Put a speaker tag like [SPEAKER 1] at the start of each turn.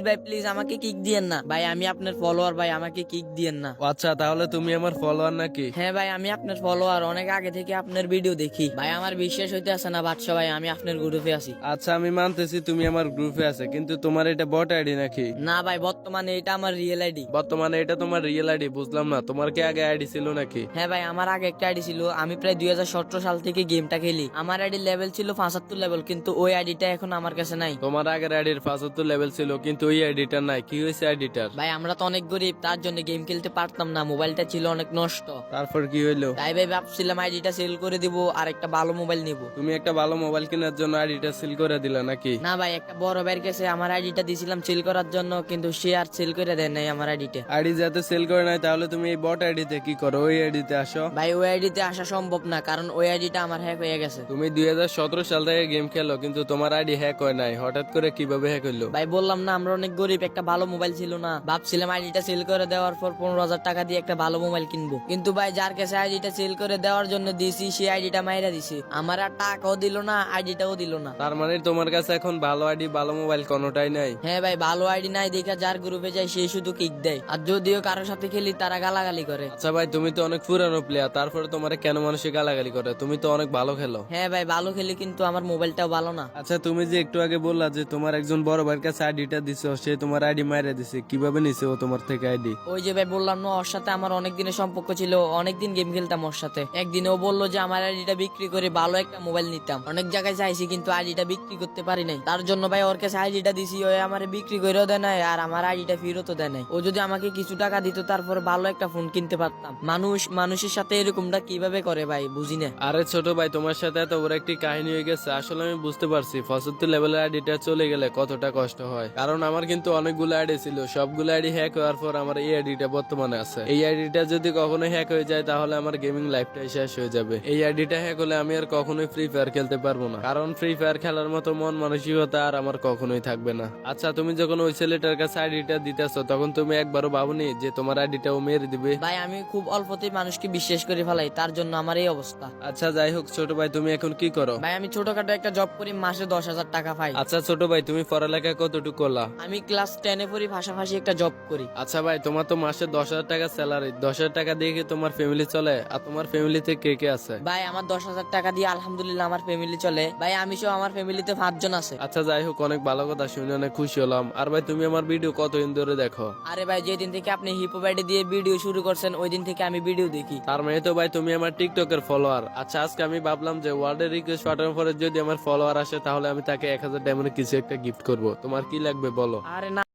[SPEAKER 1] ভাই প্লিজ আমাকে কিক দিয়েন না ভাই, আমি আপনার ফলোয়ার ভাই, আমাকে কিক দিয়েন না।
[SPEAKER 2] আচ্ছা তাহলে তুমি আমার ফলোয়ার নাকি?
[SPEAKER 1] হ্যাঁ ভাই আমি আপনার ফলোয়ার, অনেক আগে থেকে আপনার ভিডিও দেখি ভাই, আমার বিশ্বাস হইতে আছে না বাদশা ভাই আমি আপনার গ্রুপে আছি।
[SPEAKER 2] আচ্ছা আমি মানতেছি তুমি আমার গ্রুপে আছে, কিন্তু তোমার এটা বট আইডি নাকি?
[SPEAKER 1] না ভাই বর্তমানে এটা আমার রিয়েল আইডি।
[SPEAKER 2] বর্তমানে এটা তোমার রিয়েল আইডি, বুঝলাম না তোমার কি আগে আইডি ছিল নাকি?
[SPEAKER 1] হ্যাঁ ভাই আমার আগে একটা আইডি ছিল, আমি প্রায় 2017 সাল থেকে গেমটা খেলি। আমার আইডি লেভেল ছিল 75 লেভেল, কিন্তু ওই আইডিটা এখন আমার কাছে নাই।
[SPEAKER 2] তোমার আগের আইডির 75 লেভেল ছিল, কিন্তু ওই আইডিটা নাই, কি হয়েছে আইডিটার?
[SPEAKER 1] ভাই আমরা তো অনেক গরিব, তার জন্য গেম খেলতে পারতাম না, মোবাইলটা ছিল অনেক নষ্ট।
[SPEAKER 2] তারপর কি হইলো?
[SPEAKER 1] তাই ভাই ভাবছিলাম আইডিটা সেল করে দিব আর একটা ভালো মোবাইল নিব।
[SPEAKER 2] তুমি একটা ভালো মোবাইল কেনার জন্য আইডিটা সিল করে দিলা নাকি?
[SPEAKER 1] না ভাই একটা বড় ভাইয়ের কাছে আমার আইডিটা দিছিলাম সেল করার জন্য, কিন্তু সে আর সেল করে দেয় নাই আমার আইডিটা।
[SPEAKER 2] আইডি যাতে সেল করে নাই, তাহলে তুমি এই বট আইডিতে কি করো? ওই আইডিতে আসো।
[SPEAKER 1] ভাই ওই আইডিতে আসা সম্ভব না, কারণ ওই আইডিটা আমার হ্যাক হয়ে গেছে।
[SPEAKER 2] তুমি 2017 সাল থেকে গেম খেলো, কিন্তু তোমার আইডি হ্যাক হয় নাই, হঠাৎ করে কিভাবে হ্যাক হইলো?
[SPEAKER 1] ভাই বললাম না আমরা অনেক গরিব, একটা ভালো মোবাইল ছিল না, ভাবছিলাম আইডিটা সেল করে দেওয়ার পর 15,000 টাকা দিয়ে একটা ভালো মোবাইল কিনবো, কিন্তু ভাই যার কাছে আইডিটা সেল করে দেওয়ার জন্য দিছি সেই আইডিটা মাইরা দিছি, আমার আর টাকাও দিল না আইডিটাও দিল না।
[SPEAKER 2] তার মানে তোমার কাছে এখন ভালো আইডি ভালো মোবাইল কোনোটাই নাই?
[SPEAKER 1] হ্যাঁ ভাই ভালো আইডি নাই দেখা যার গ্রুপে যায় সেই শুধু কিক দেয়, আর যদিও কারোর সাথে খেলি তারা গালাগালি করে।
[SPEAKER 2] আচ্ছা ভাই তুমি তো অনেক পুরানো প্লেয়ার, তারপরে তোমার কেন মানুষে গালাগালি করে? তুমি তো অনেক ভালো খেলো।
[SPEAKER 1] হ্যাঁ ভাই ভালো খেলি, কিন্তু আমার মোবাইলটাও ভালো না।
[SPEAKER 2] আচ্ছা তুমি যে একটু আগে বললা যে তোমার একজন বড় ভাইয়ের কাছে আইডিটা দিছো, সে তোমার আইডি মাইরা দিছে, কিভাবে নিছে ও তোমার থেকে আইডি?
[SPEAKER 1] ওই যে ভাই বললাম না ওর সাথে আমার অনেক দিনের সম্পর্ক ছিল, অনেকদিন গেম খেলতাম ওর সাথে। একদিন ও বললো যে আমার আইডিটা বিক্রি করে ভালো একটা মোবাইল নিতাম, অনেক জায়গায় চাইছি কিন্তু আইডিটা বিক্রি করতে পারি নাই, তার জন্য ভাই ওর কাছে আইডিটা দিছি, ও আমার বিক্রি করেও দেয় নাই আর আমার আইডিটা ফেরতও দেয় নাই। ও যদি আমাকে কিছু টাকা দিত তারপর ভালো একটা ফোন কিনতে পারতাম। মানুষের সাথে এরকমটা কিভাবে করে ভাই বুঝি না।
[SPEAKER 2] আরে ছোট ভাই তোমার সাথে এত বড় একটি কাহিনী হয়ে গেছে, আসলে আমি বুঝতে পারছি 75 লেভেলের আইডিটা চলে গেলে কতটা কষ্ট হয়। কারণ আমার কিন্তু অনেকগুলো আইডি ছিল, সবগুলো আইডি হ্যাক হওয়ার পর আমার এই আইডিটা বর্তমানে আছে। এই আইডিটা যদি কখনো হ্যাক হয়ে যায় তাহলে আমার গেমিং লাইফটাই শেষ হয়ে যাবে। এই আইডিটা হ্যাক হলে আমি আর কখনোই ফ্রি ফায়ার খেলতে পারবো না, কারণ ফ্রি ফায়ার খেলার মতো মন মানসিকতা আর আমার কখনোই থাকবে না। আচ্ছা তুমি যখন ওই ছেলেটার কাছে আইডিটা দিতেছো তখন তুমি একবারও ভাবনি যে তোমার আইডিটা ও মেরে দিবে?
[SPEAKER 1] ভাই আমি খুব অল্পতেই মানুষকে বিশ্বাস করে ফেলাই, তার জন্য আমার এই অবস্থা।
[SPEAKER 2] আচ্ছা যাই হোক ছোট ভাই, তুমি এখন কি করো?
[SPEAKER 1] ভাই আমি ছোটখাটো একটা জব করি, মাসে 10,000 টাকা পাই।
[SPEAKER 2] আচ্ছা ছোট ভাই, তুমি পড়ালেখা কতটুকু করলা?
[SPEAKER 1] আমি ক্লাস 10-এ পড়ি, পাশাপাশি একটা জব করি।
[SPEAKER 2] আচ্ছা ভাই, তোমার তো মাসে 10,000 টাকা স্যালারি, 10,000 টাকা দিয়ে কি তোমার ফ্যামিলি চলে? আর তোমার ফ্যামিলিতে কে কে আছে?
[SPEAKER 1] ভাই আমার 10,000 টাকা দিয়ে আলহামদুলিল্লাহ আমার ফ্যামিলি চলে। ভাই আমি সহ আমার ফ্যামিলিতে 5 জন আছে।
[SPEAKER 2] আচ্ছা যাই হোক, অনেক ভালো কথা শুনে অনেক খুশি হলাম। আর ভাই তুমি আমার ভিডিও কতদিন ধরে দেখো?
[SPEAKER 1] আরে ভাই যেদিন থেকে আপনি হিপো ব্যাডি দিয়ে ভিডিও শুরু করছেন ওই দিন থেকে আমি ভিডিও দেখি।
[SPEAKER 2] তার মানে তো ভাই তুমি আমার টিকটকের ফলোয়ার। আচ্ছা আজকে আমি ভাবলাম যে ওয়ার্ল্ডের রিকোয়েস্ট পাঠানোর পরে যদি আমার ফলোয়ার আসে তাহলে আমি তাকে 1,000 ডায়মন্ডের কিছু একটা গিফট করব। তোমার কি লাগবে বলো?
[SPEAKER 1] আরে না